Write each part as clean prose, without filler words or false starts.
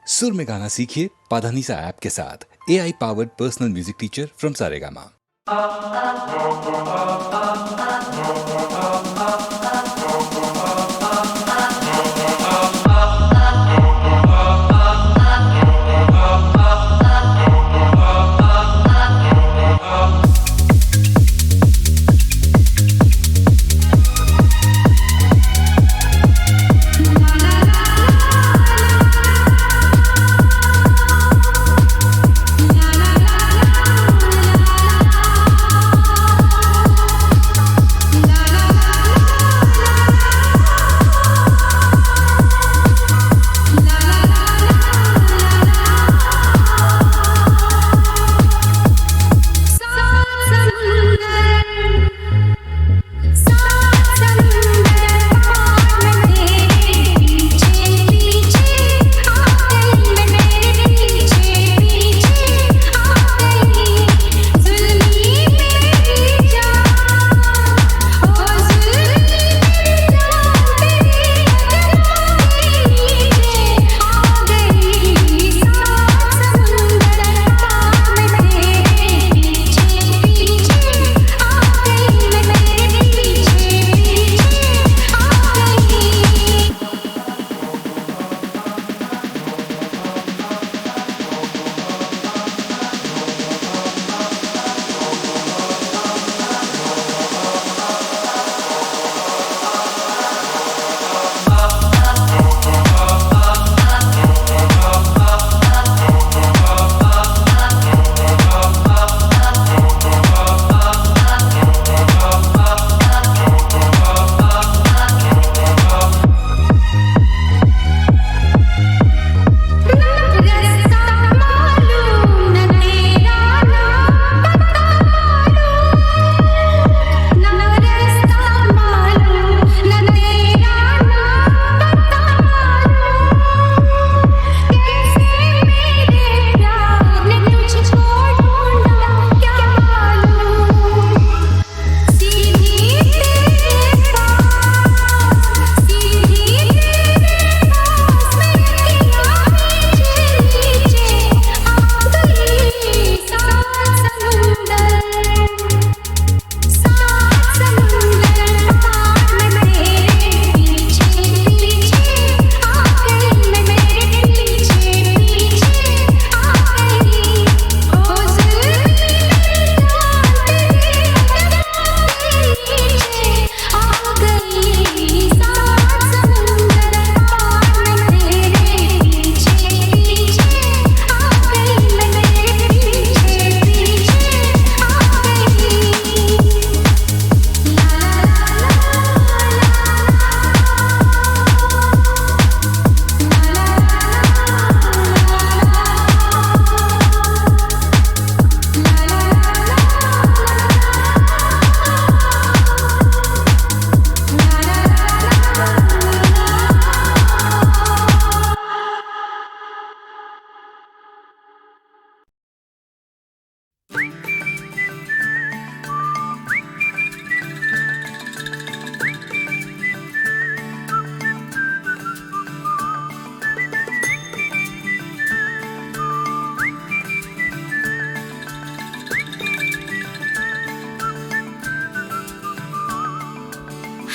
सुर में गाना सीखिए पाधानीसा ऐप के साथ। AI powered personal music teacher from Saregama.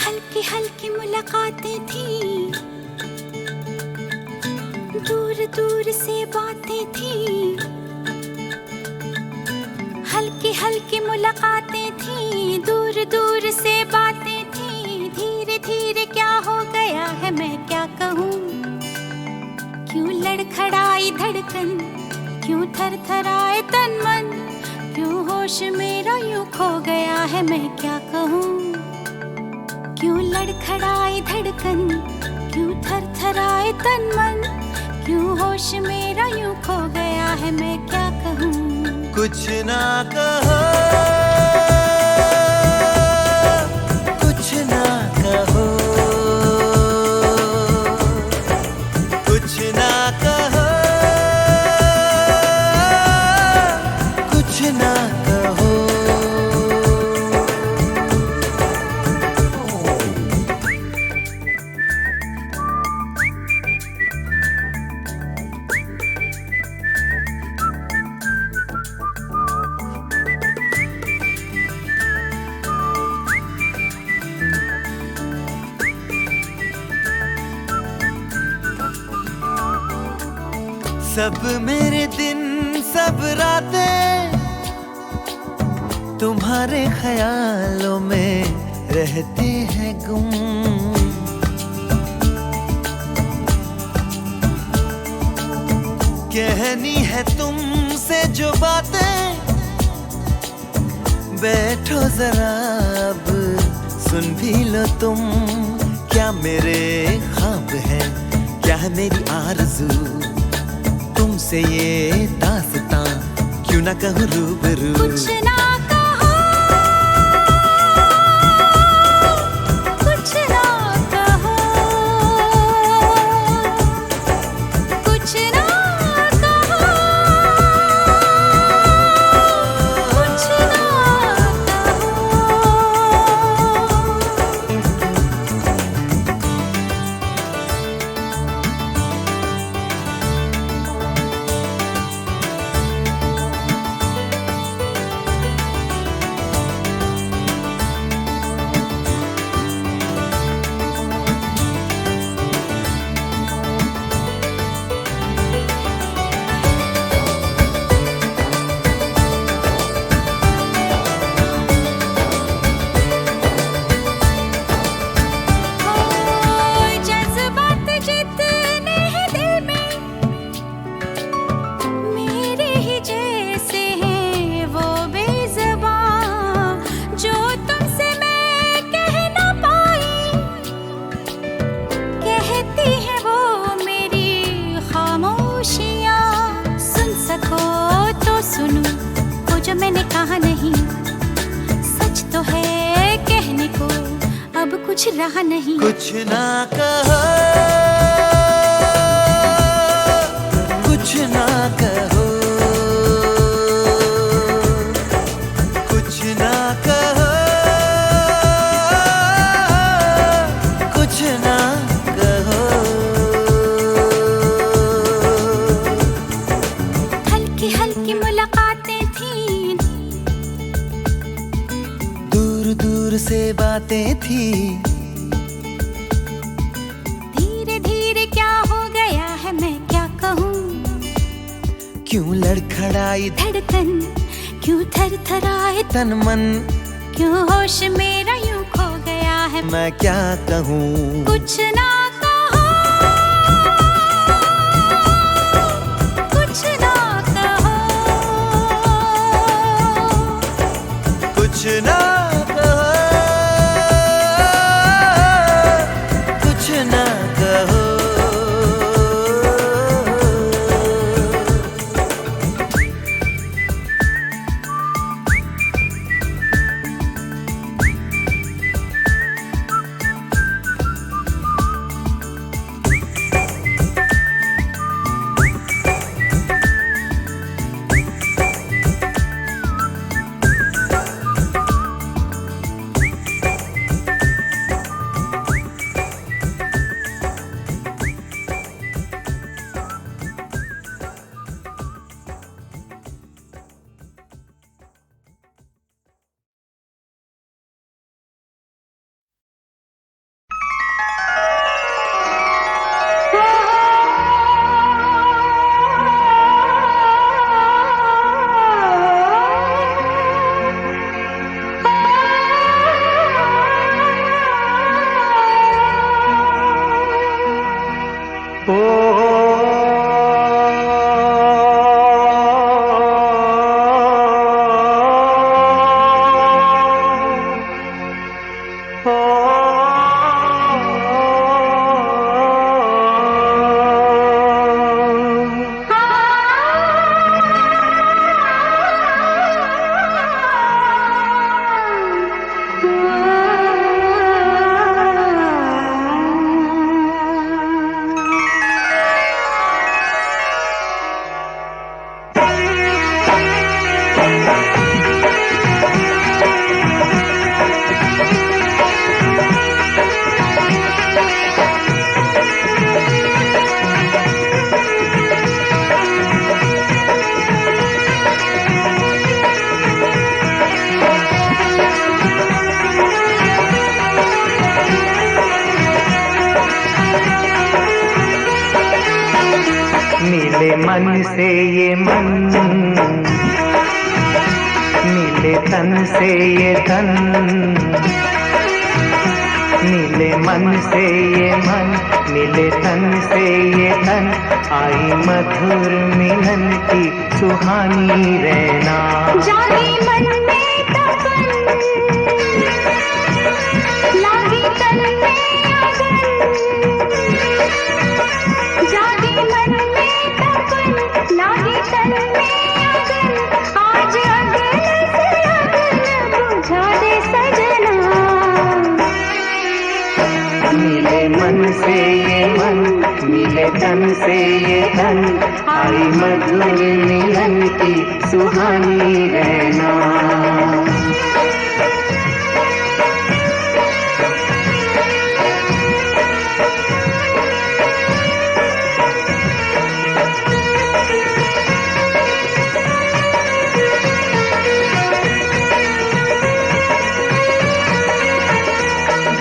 हल्की हल्की मुलाकातें थी, दूर दूर से बातें थी। हल्की हल्की मुलाकातें थी, दूर दूर से बातें थी। धीरे धीरे क्या हो गया है मैं क्या कहूँ। क्यों लड़खड़ाई धड़कन, क्यों थरथराए तन मन, क्यों होश मेरा यूं खो गया है मैं क्या कहूँ। क्यों लड़खड़ाई धड़कन, क्यों थरथराए तन मन, क्यों होश मेरा यूं खो गया है मैं क्या कहूँ। कुछ ना कहो, कुछ ना कहो, कुछ ना कहो, कुछ ना कहो। सब मेरे दिन सब रातें तुम्हारे ख्यालों में रहते हैं गुम। कहनी है तुमसे जो बातें, बैठो जरा अब सुन भी लो तुम। क्या मेरे ख्वाब है, क्या है मेरी आरज़ू, तुमसे ये दास्तां क्यों ना कहूँ रूबरू। कुछ ना कहो, कुछ ना कहो, कुछ ना कहो, कुछ ना सुनूं वो जो मैंने कहा नहीं, सच तो है कहने को अब कुछ रहा नहीं। कुछ ना कहो, कुछ ना कहो, कुछ ना कहो, कुछ ना कहो। हल्की हल्की मुलाकातें थी, दूर दूर से बातें थी, धीरे धीरे क्या हो गया है मैं क्या कहूँ। क्यों लड़खड़ाई धड़कन, क्यों थरथराए तन मन, क्यों होश मेरा यूं खो गया है। मैं क्या कहूँ। कुछ ना कहो, कुछ ना कहो, कुछ ना कहो, कुछ ना कहो। मिले मन से ये मन, मिले तन से ये तन, मिले मन से ये मन, मिले तन से ये तन, आई मधुर मिलन की सुहानी रहना। जागी मन में तपन, लागी तन में अगन, जागी मन में तपन, लागी तन में अगन, आज अगन से अगन बुझा दे सजना। मिले मन से ये मन, मिले तन से ये तन, आई मधुर मिलन की सुहानी रहना।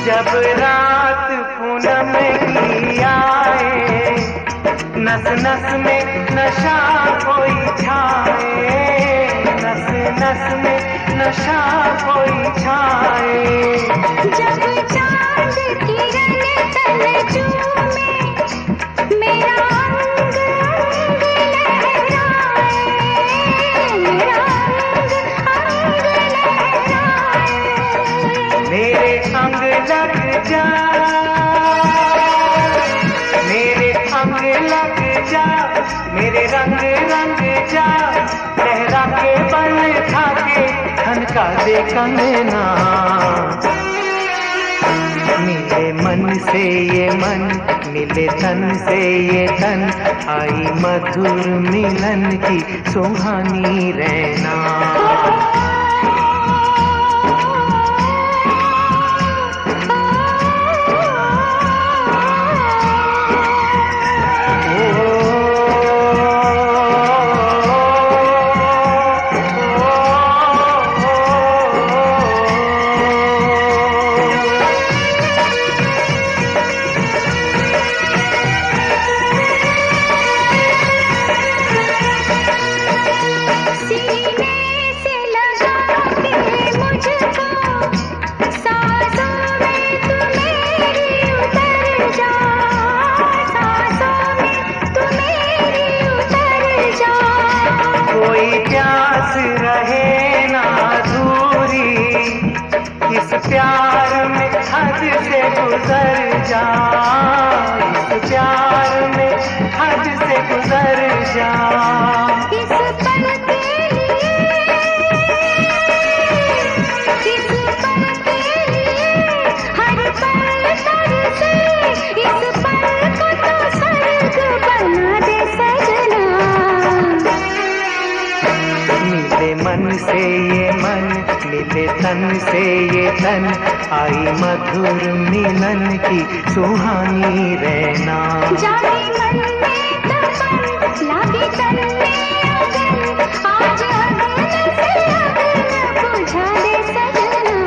जब रात पूनम की आए, नस नस में नशा कोई छाए, नस नस में नशा कोई छाए। जब चांद किरण तन चूमे, मेरा अंग अंग लहराए, मेरा अंग अंग लहराए। मेरे अंग लग जा, मेरे अंग लग जा, मेरे रंग रंग जा, लहरा के बल खा के खनका दे कंगना। मिले मन से ये मन, मिले तन से ये तन, आई मधुर मिलन की सुहानी रहना। प्यार में हद से गुजर जा, इस प्यार में हद से गुजर जा। इस पल के लिए, इस पल के लिए हर पल तरसे, इस पल को तो स्वर्ग बना दे सजना। मिले मन से ये मन, मिले तन से ये तन, आई मधुर मिलन की सुहानी रहना। जागी मन में तपन, लागी तन में अगन, आज अगन से अगन बुझा दे सजना।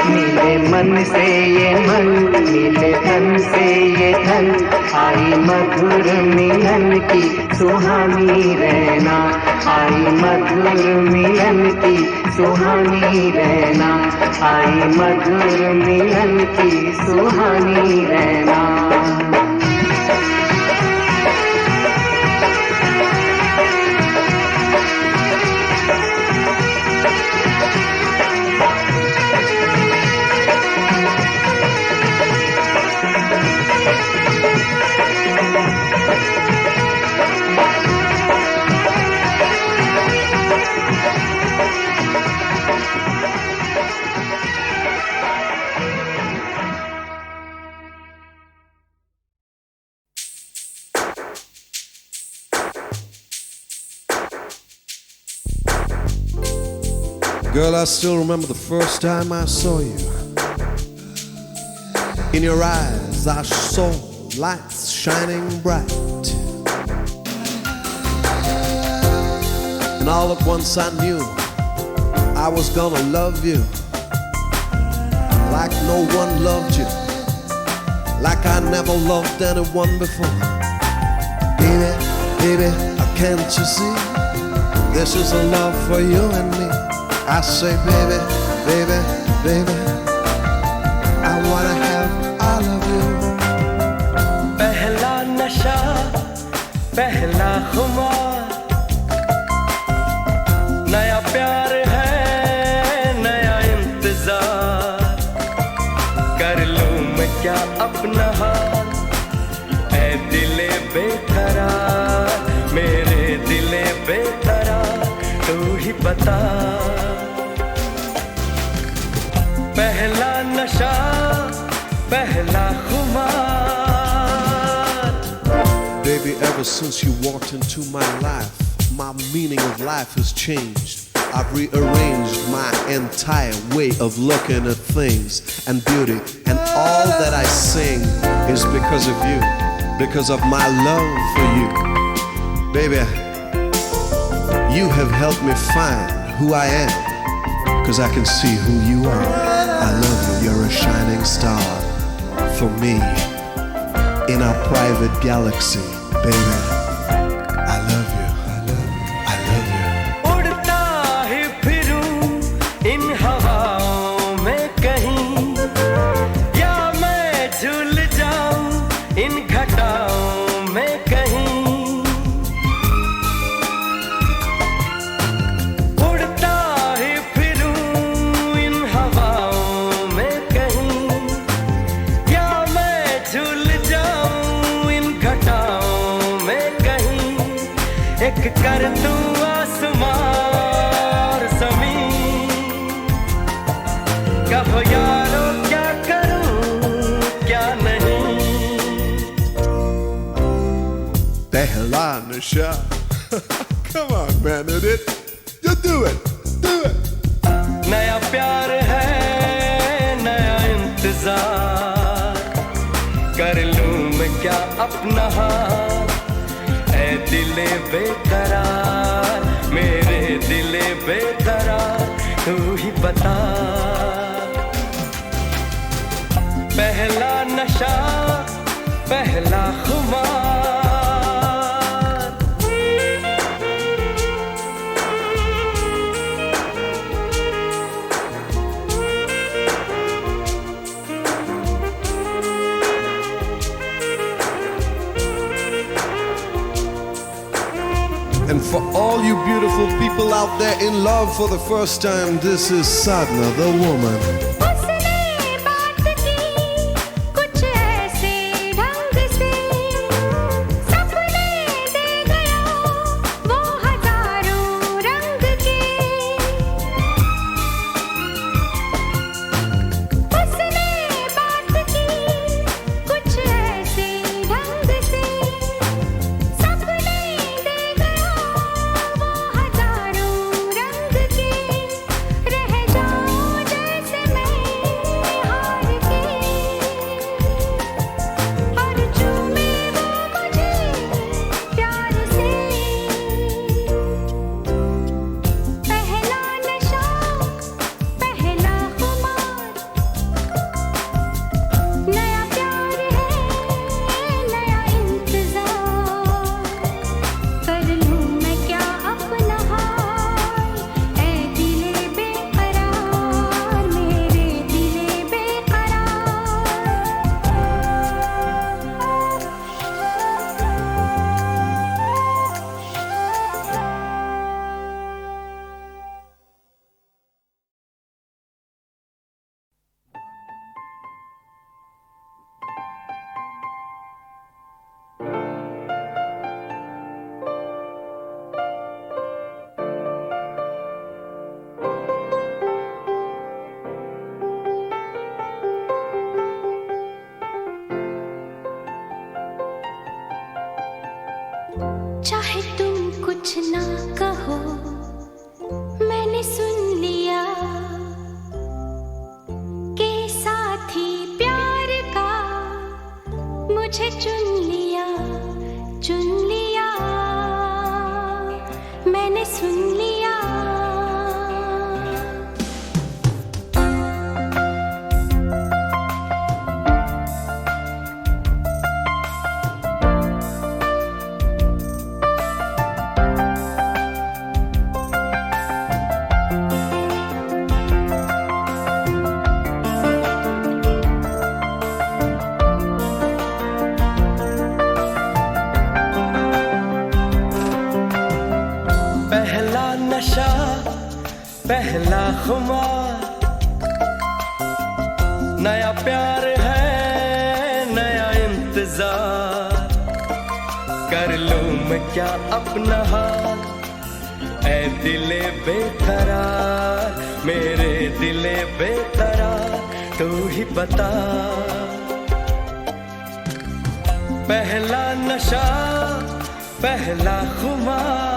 मिले मन से ये मन, मिले तन से ये तन, आई मधुर मिलन की सुहानी रहना। आई मधुर मिलन की सुहानी रहना, आई मधुर मिलन की सुहानी रहना। Girl, I still remember the first time I saw you. In your eyes I saw lights shining bright, and all at once I knew I was gonna love you like no one loved you, like I never loved anyone before. Baby, baby, can't you see? This is a love for you and me. I say, baby, baby, baby, I wanna have all of you. पहला नशा, पहला खुमार, नया प्यार है, नया इंतजार, कर लूं मैं क्या अपना हाल, ऐ दिले बेकरार, मेरे दिले बेकरार, तू ही बता। पहला नशा, पहला खुमार। Baby, ever since you walked into my life, my meaning of life has changed. I've rearranged my entire way of looking at things and beauty, and all that I sing is because of you, because of my love for you. Baby, you have helped me find who I am, because I can see who you are. I love you, you're a shining star for me in our private galaxy. Baby, I love you, I love you, I love you. उड़ता ही फिरूं इन हवाओं में कहीं, या मैं झूल जाऊं इन घटाओं में कहीं। उड़ता ही फिरूं इन हवाओं में कहीं, या मैं झूल जाऊं इन घटाओं में कहीं। एक कर दूं आसमां और ज़मीन, कहो यारो क्या करूं क्या नहीं। Pehla nasha. Come on, man, hit it. You do it, do it. नया प्यार है, नया इंतजार, कर लूं मैं क्या अपना हाल, ऐ दिले बेकरार, मेरे दिले बेकरार, तू ही बता। पहला नशा, पहला खुमार। And for all you beautiful people out there in love for the first time, this is Sadhna, the woman. उसने बात की कुछ ऐसे ढंग से, सपने दे गया वो हजारों रंग के। उसने बात की कुछ ऐसे ढंग से, सपने दे गया वो हजारों रंग के। रह जाऊं जैसे मैं हार के, और चूमे वो मुझे प्यार से। पहला नशा, पहला खुमार, नया प्यार है, नया इंतजार, कर लूं मैं क्या अपना हाल, ऐ दिले बेकरार, मेरे दिले चाहे तुम कुछ ना कहो, मैंने सुन लिया कि साथी प्यार का मुझे चुन लिया, मैंने सुन लिया। पहला खुमार, नया प्यार है नया इंतजार, कर लूं मैं क्या अपना हाल, ऐ दिले बेकरार, मेरे दिले बेकरार, तू ही बता। पहला नशा पहला खुमार,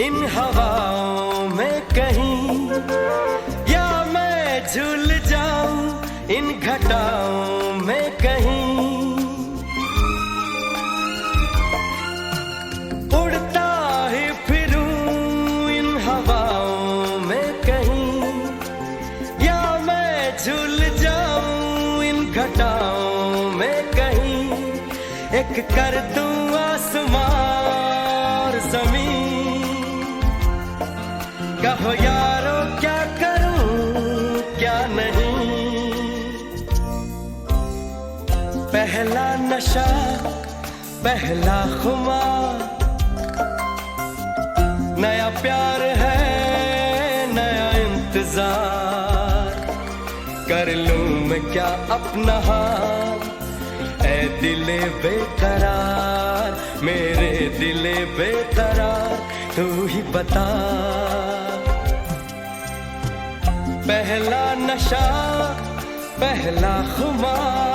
इन हवाओं में कहीं, या मैं झूल जाऊं इन घटाओं में कहीं, उड़ता ही फिरूं इन हवाओं में कहीं, या मैं झूल जाऊं इन घटाओं में कहीं, एक कर दूं आसमां और जमीन, कहो यारो क्या करूं क्या नहीं। पहला नशा पहला खुमार, नया प्यार है नया इंतजार, कर लूं मैं क्या अपना हाल, ऐ दिले बेकरार, मेरे दिले बेकरार, तू ही बता। पहला नशा पहला खुमार,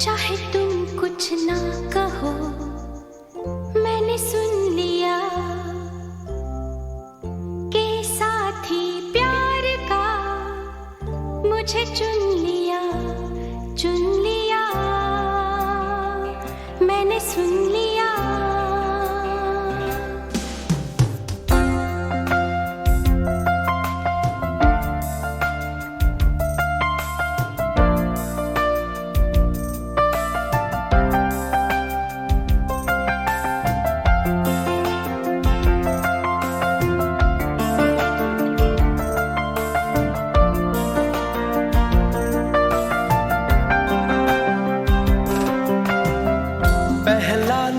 चाहे तुम कुछ ना कहो, मैंने सुन लिया के साथी प्यार का मुझे चुन लिया, मैंने सुन लिया।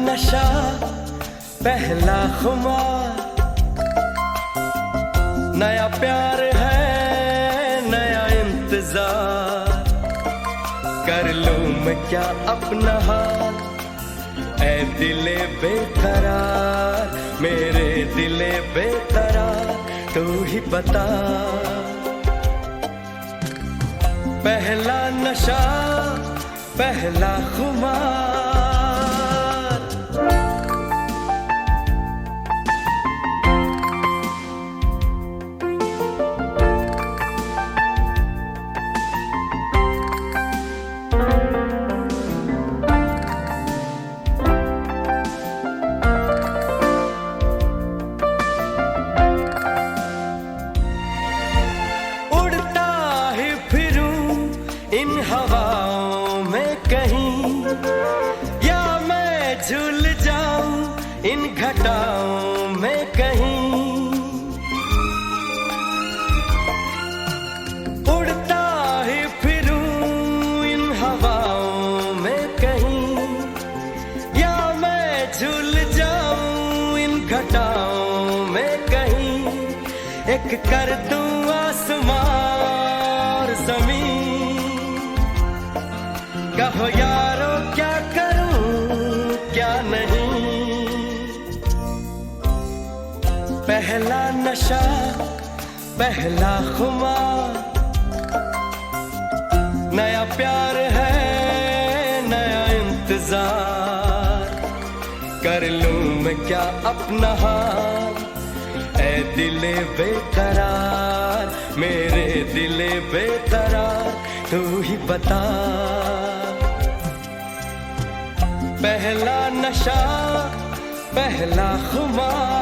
नशा पहला खुमार, नया प्यार है नया इंतजार, मैं क्या अपना हाल, ऐ दिले बेकरार, मेरे दिले बेकरार, तू ही बता। पहला नशा पहला खुमार, हवाओं में कहीं, या मैं झूल जाऊं इन घटाओं में कहीं। उड़ता ही फिरूं इन हवाओं में कहीं, या मैं झूल जाऊं इन घटाओं में कहीं। एक कर दूं आसमां और ज़मीन, कहो यारो क्या करूं क्या नहीं। पहला नशा पहला खुमार, नया प्यार है नया इंतजार। कर लूं मैं क्या अपना हाल, ऐ दिले बेकरार, मेरे दिले बेकरार, तू ही बता। पहला नशा पहला खुमार।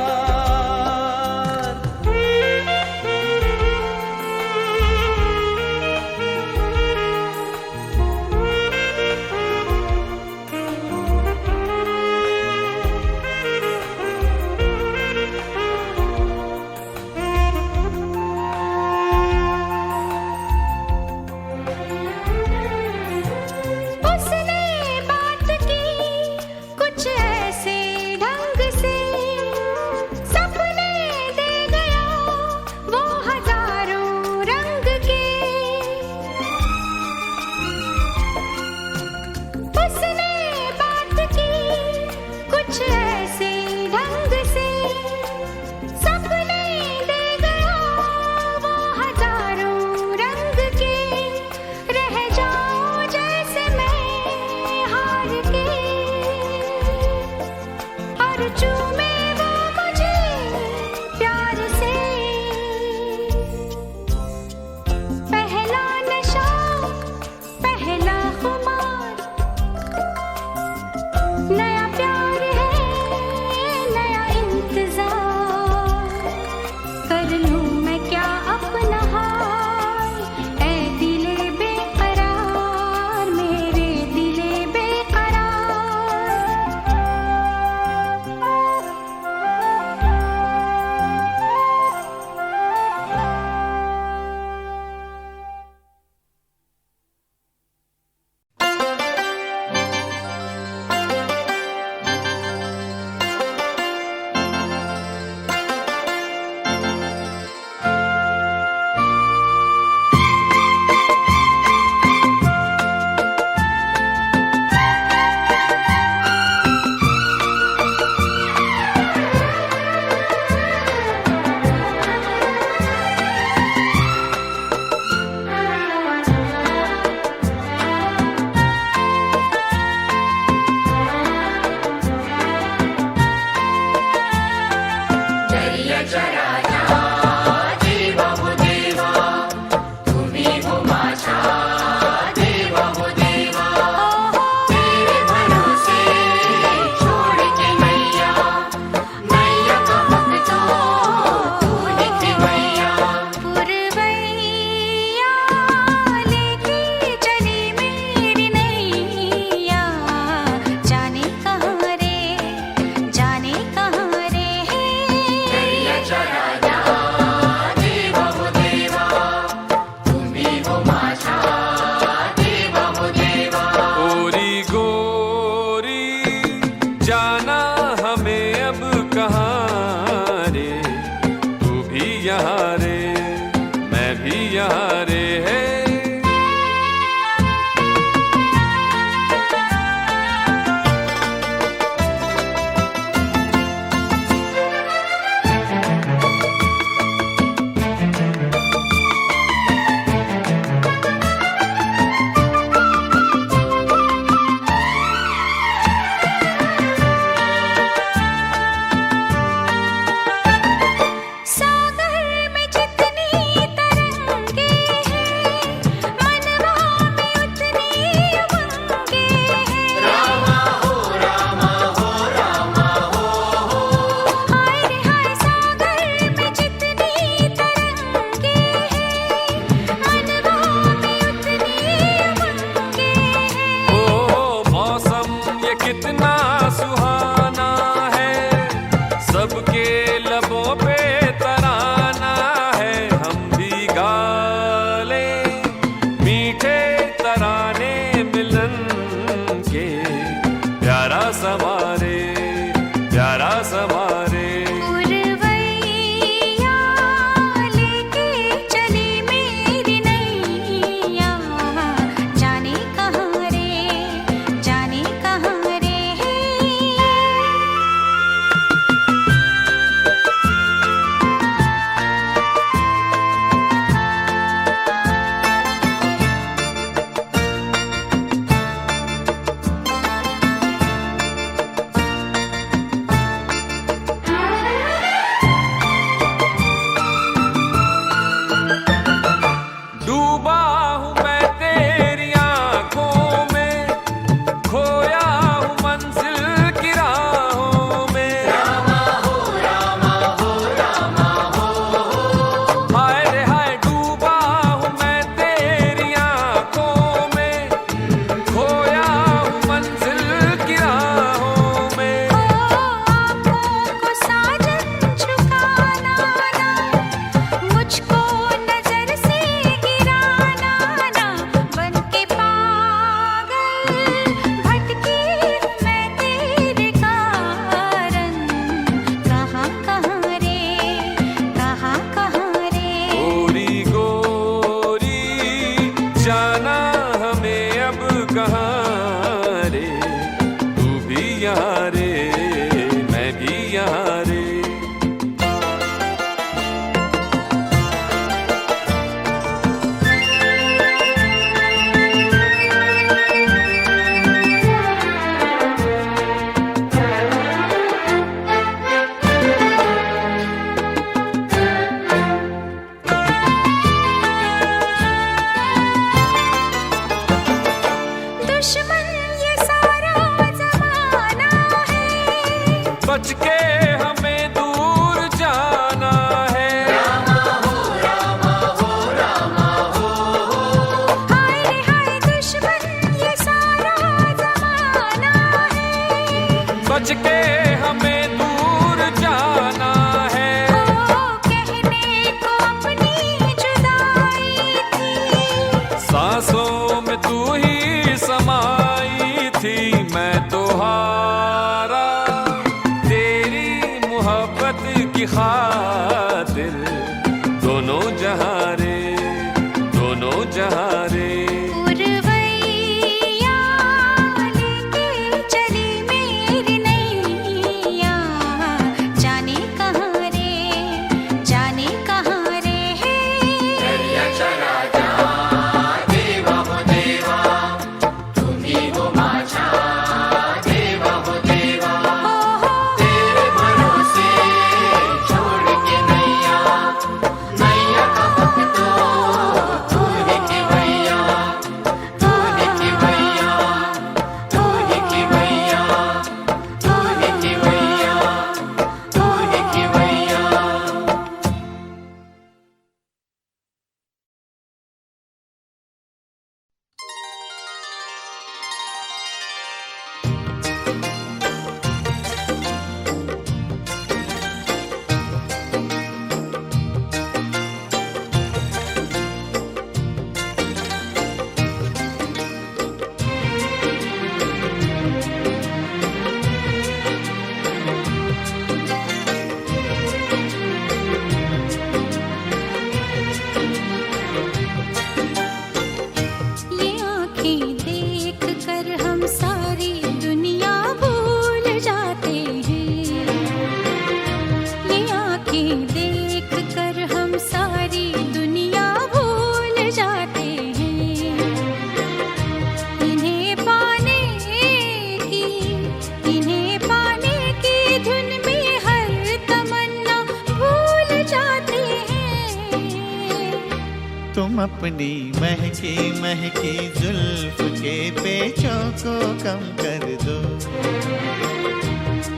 तुम अपनी महकी महकी जुल्फ के पेचों को कम कर दो,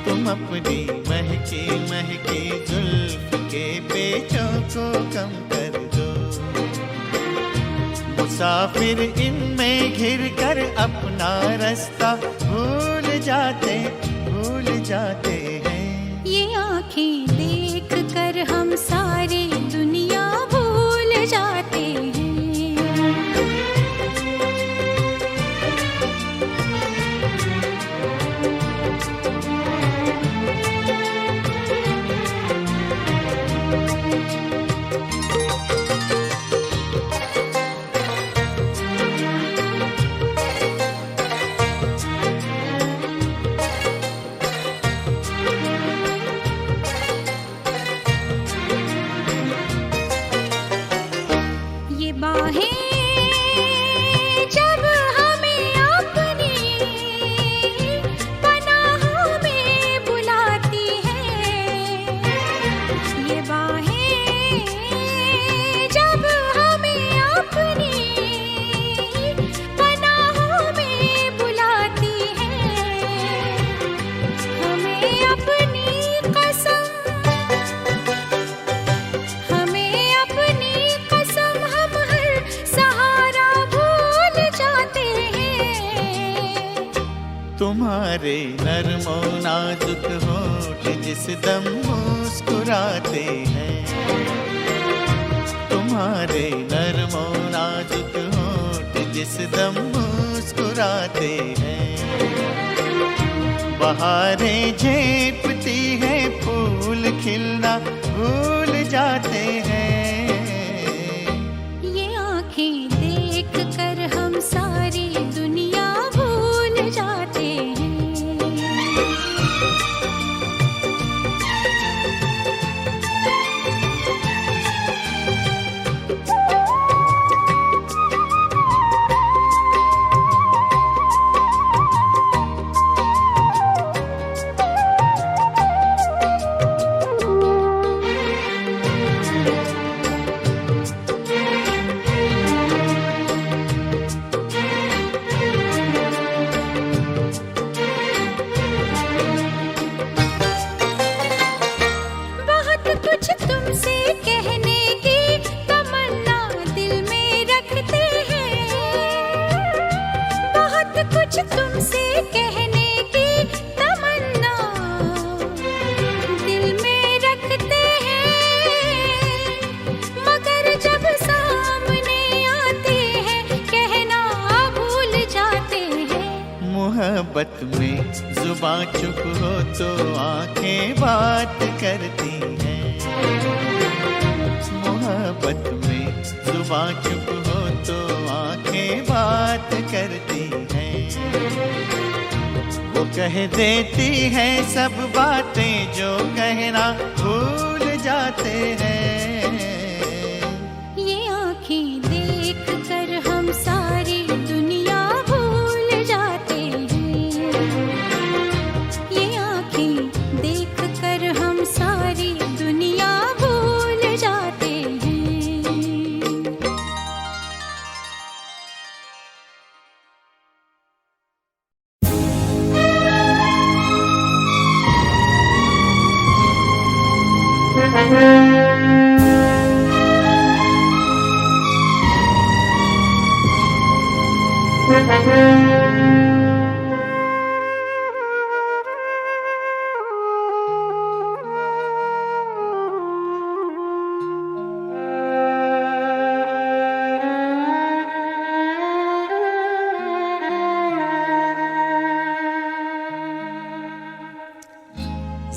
तुम अपनी महकी महकी जुल्फ के पेचों को कम कर दो। मुसाफिर इनमें घिर कर अपना रास्ता भूल जाते हैं। ये आँखें देख कर हम सारी दुनिया भूल जाते हैं। तुम्हारे नरमो नाजुक होठ जिस दम मुस्कुराते हैं, तुम्हारे नरमो नाजुक होठ जिस दम मुस्कुराते हैं। बहारें झेपती है फूल खिलना भूल जाते हैं। ये आँखें देख कर हम सारी दुनिया भूल जाते हैं। तुमसे कहने की तमन्ना दिल में रखते हैं, मगर जब सामने आते हैं कहना भूल जाते हैं। मोहब्बत में जुबां चुप हो तो आंखें बात करती हैं, मोहब्बत में जुबां चुप हो तो आंखें बात करती हैं। वो कह देती है सब बातें जो कहना भूल जाते हैं। ये आँखें देख कर हम सारी दुनिया भूल जाते हैं। ये आँखें देख कर हम सारी दुनिया भूल जाते हैं।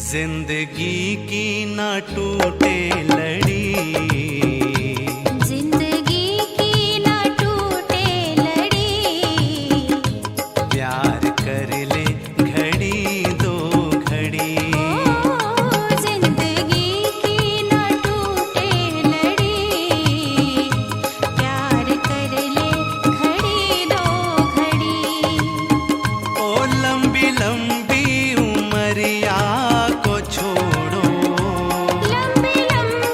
जिंदगी की ना टूटे लड़ी, जिंदगी की ना टूटे लड़ी, प्यार कर ले घड़ी दो घड़ी। जिंदगी की ना टूटे लड़ी, प्यार कर ले घड़ी दो घड़ी। ओ लंबी लंबी उमरिया को छोड़ो, लंबी लंबी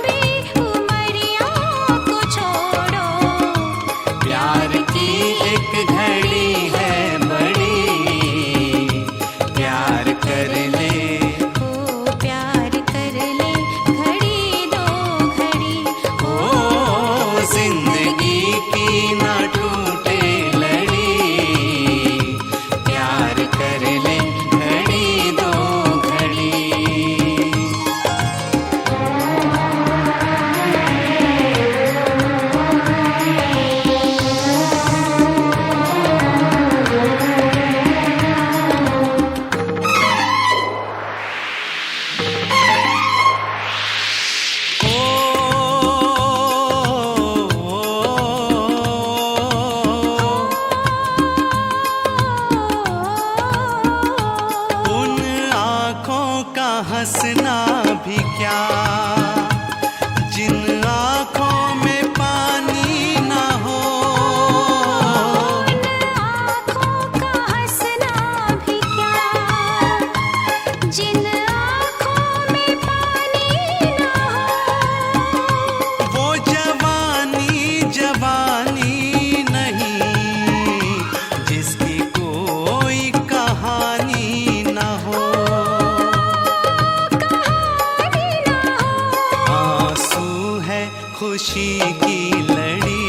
खुशी की लड़ी,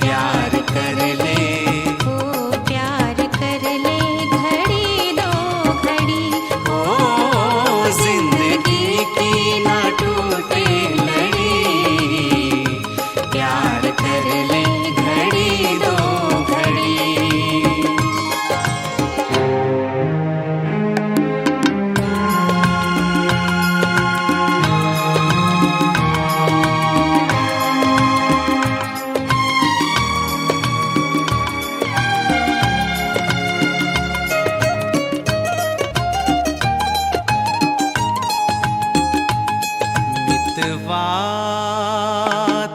प्यार कर ले ओ प्यार कर ले घड़ी दो घड़ी, ओ जिंदगी की ना टूटे लड़ी, प्यार कर ले घड़ी दो घड़ी। मितवा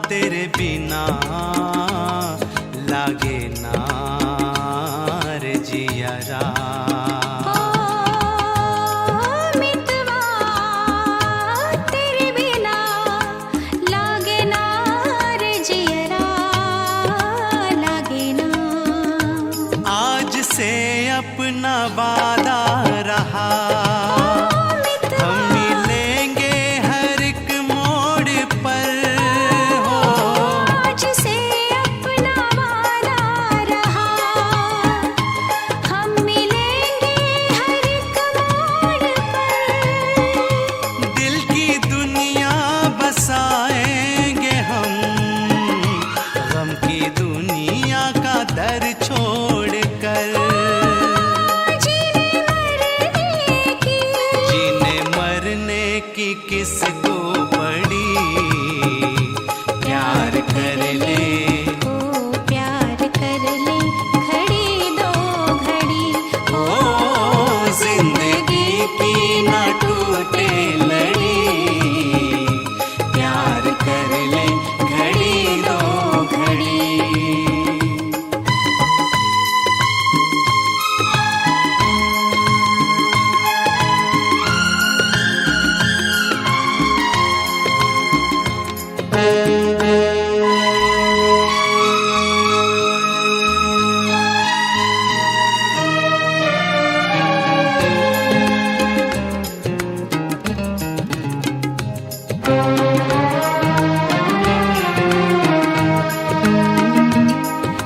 तेरे बिना लागे ना रे जियरा, मितवा तेरे बिना लागे ना रे जियरा, लागे ना। आज से अपना वादा रहा, हम मिलेंगे हर एक मोड़ पर हो, आज से अपना वादा रहा, हम मिलेंगे हर एक मोड़ पर। दिल की दुनिया बसाएंगे हम, गम की दुनिया का दर छोड़ कर, जीने मरने की किसको पड़ी, प्यार कर ले ओ प्यार कर ले घड़ी दो घड़ी, ओ जिंदगी की ना टूटे लड़ी, प्यार कर ले घड़ी दो घड़ी।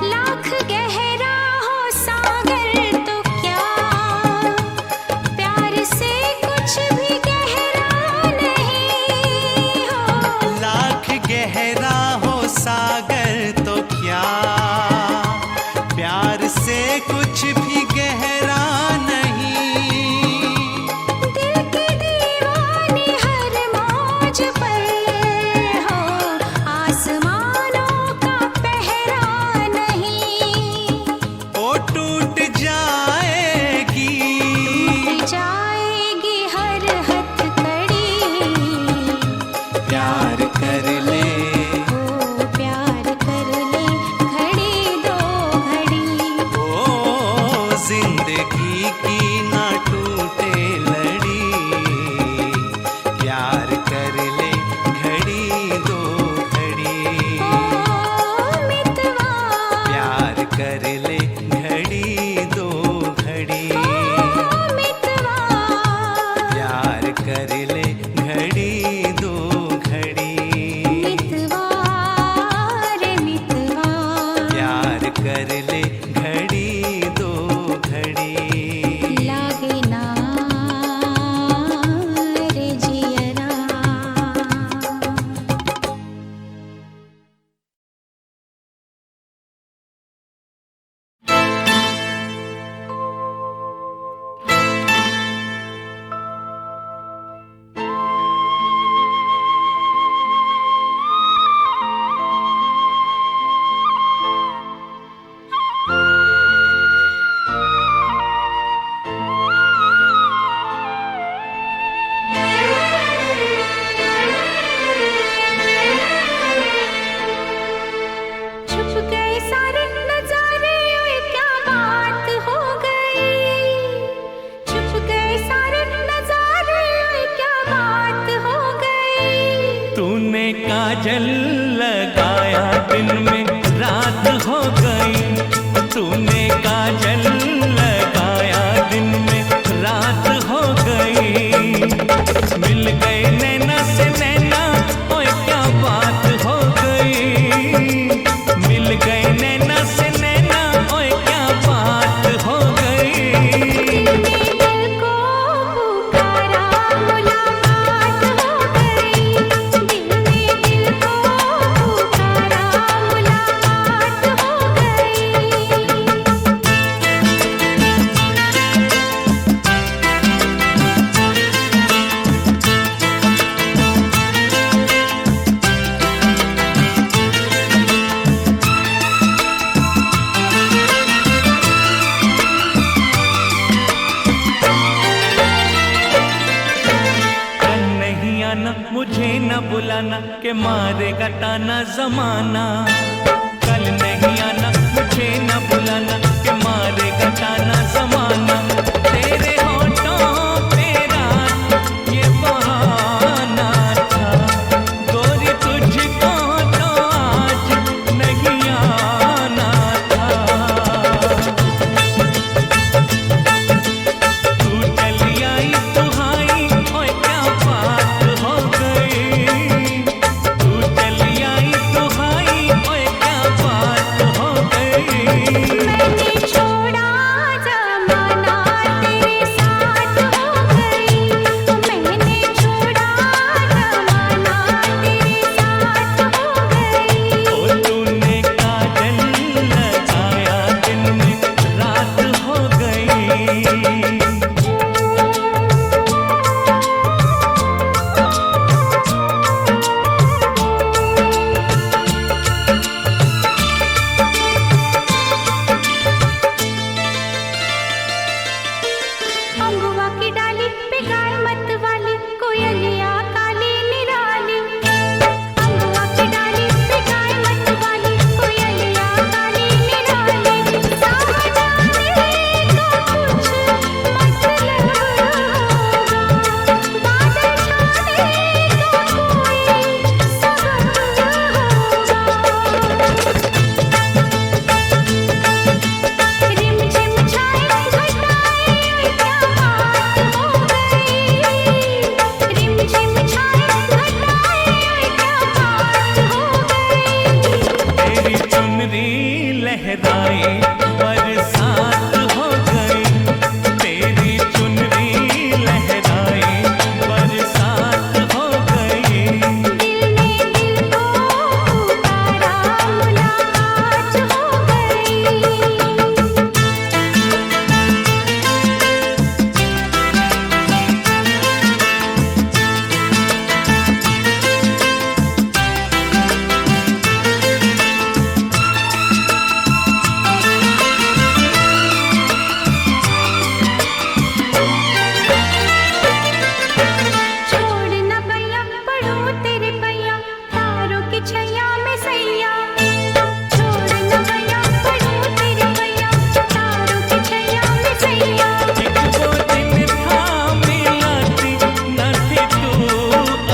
लाख गहरा हो सागर तो क्या, प्यार से कुछ भी गहरा नहीं हो। लाख गहरा हो सागर तो क्या, प्यार से कुछ भी गहरा नहीं, दिल की दीवानी हर मौज पर हो, आसमानों का पहरा नहीं। ओ टूट जाएगी जाएगी हर हथकड़ी, प्यार कर ले ओ प्यार कर ले घड़ी दो घड़ी, ओ जिंदगी की ना टूटे लड़ी, प्यार कर ले घड़ी दो घड़ी, ओ मितवा प्यार कर ले घड़ी दो घड़ी, ओ मितवा प्यार कर ले घड़ी दो घड़ी, मितवा रे मितवा, प्यार कर ले घड़ी दो घड़ी। लागे ना रे जियरा। छुप गए सारे नजारे, ओए क्या बात हो गई। छुप गए सारे नजारे, ओए क्या बात हो गई। तूने काजल लगाया दिन में रात हो गई, तूने काजल लगाया दिन में रात हो गई। मिल गए नैना से नैना, ओए क्या न बुलाना के मारेगा ताना जमाना। कल नहीं आना मुझे न बुलाना के मारेगा ताना जमाना। तेरे होठों पे रात ये बहाना था, गोरी तुझको तो आज नहीं आना था। तू चली आई तुहाई ओए क्या बात हो गई। तू चली आई तुहाई ओए क्या बात हो गई। मैंने छोड़ा जमाना तेरे साथ हो गई। मैंने छोड़ा जमाना तेरे साथ हो गई। ओ तूने काजल लगाया दिन में रात हो गई। अंगुआ की डाली पे गाय मत वाली कोयलिया काली निराली। अंगुआ की डाली पे गाय मत वाली कोयलिया काली निराली। सावधानी का कुछ मतलब होगा, बादल छाने का कोई सबब होगा। रिमझिम छाए घटाए क्या बात हो गई। रिमझिम छाए घटाए क्या बात हो गई। तेरी चुनरी लहराए बरसात हो गई। तेरी चुनरी लहराए बरसात हो गई। दिल ने दिल को पुकारा मुलाकात हो गई। छोड़ न भैया पढ़ो तेरे भैया तारों की छैया में सैया। छोड़ न भैया पढ़ो तेरे भैया तारों की छैया में सैया। एक वो दिन था मिलाती न थी तू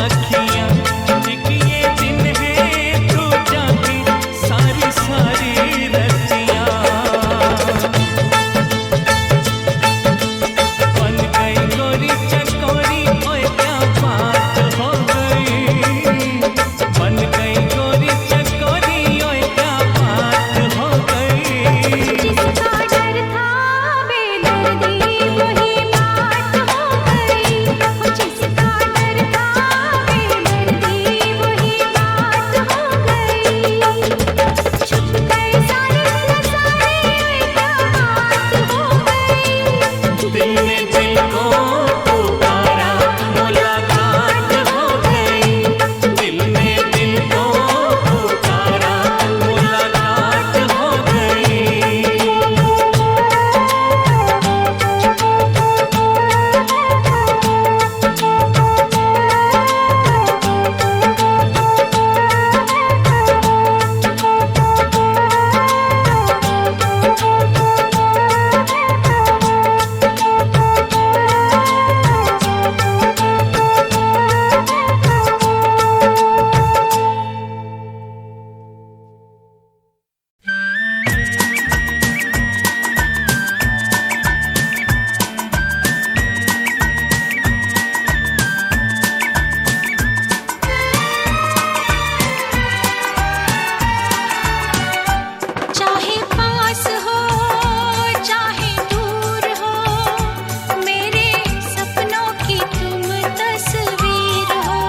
अखियाँ। एक ये दिन है तू जागी सारी सारी रतियाँ। बन गई गोरी चकोरी ओए क्या बात हो गई। बन गई गोरी चकोरी ओए क्या बात हो गई। जिसका डर था बेदर्दी वही बात हो गई। जिसका डर था बेदर्दी वही बात हो गई। छुप गए सारे नजारे क्या बात हो गई। दिल ने दिल को पुकारा मुलाकात हो गई। दिल ने दिल को पुकारा मुलाकात हो गई। चाहे पास हो चाहे दूर हो, मेरे सपनों की तुम तस्वीर हो।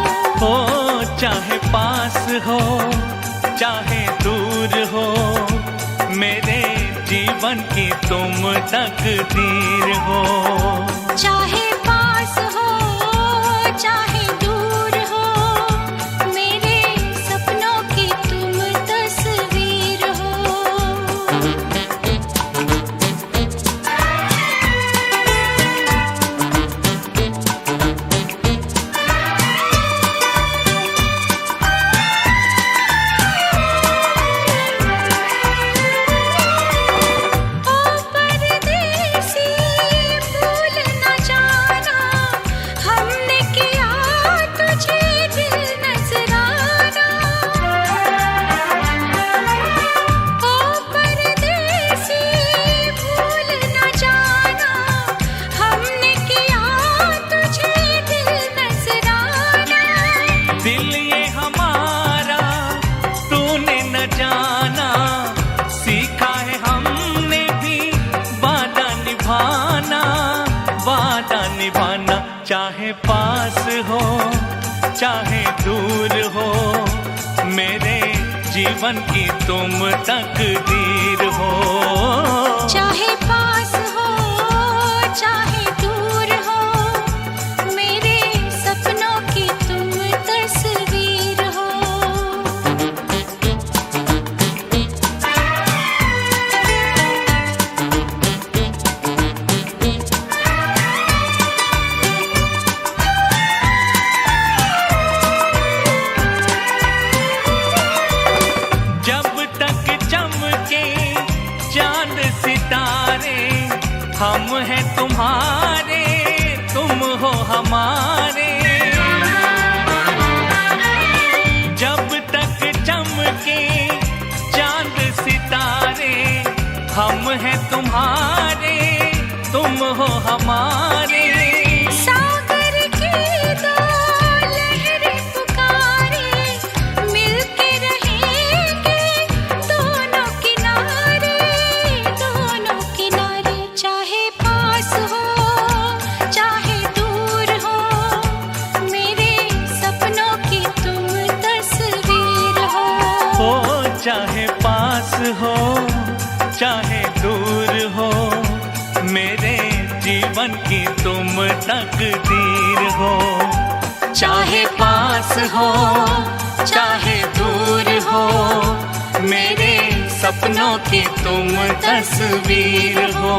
चाहे पास हो चाहे दूर हो, मेरे जीवन की तुम तकदीर हो। चाहे पास हो चाहे दूर हो, मेरे सपनों की तुम तस्वीर हो। जीवन की तुम तकदीर हो। चाहे पास हो चाहे दूर हो, मेरे सपनों की तुम तस्वीर हो। जब तक चमके चांद सितारे, हम हैं तुम्हारे तुम हो हमारे। जब तक चमके चांद सितारे, हम हैं तुम्हारे तुम हो हमारे। सागर की दो लहरें पुकारे, मिलके रहेंगे दोनों किनारे, दोनों किनारे। चाहे पास हो चाहे दूर हो, मेरे सपनों की तुम तस्वीर हो। हो चाहे पास हो चाहे दूर हो, मेरे जीवन की तुम तकदीर हो। चाहे पास हो चाहे दूर हो, मेरे सपनों की तुम तस्वीर हो।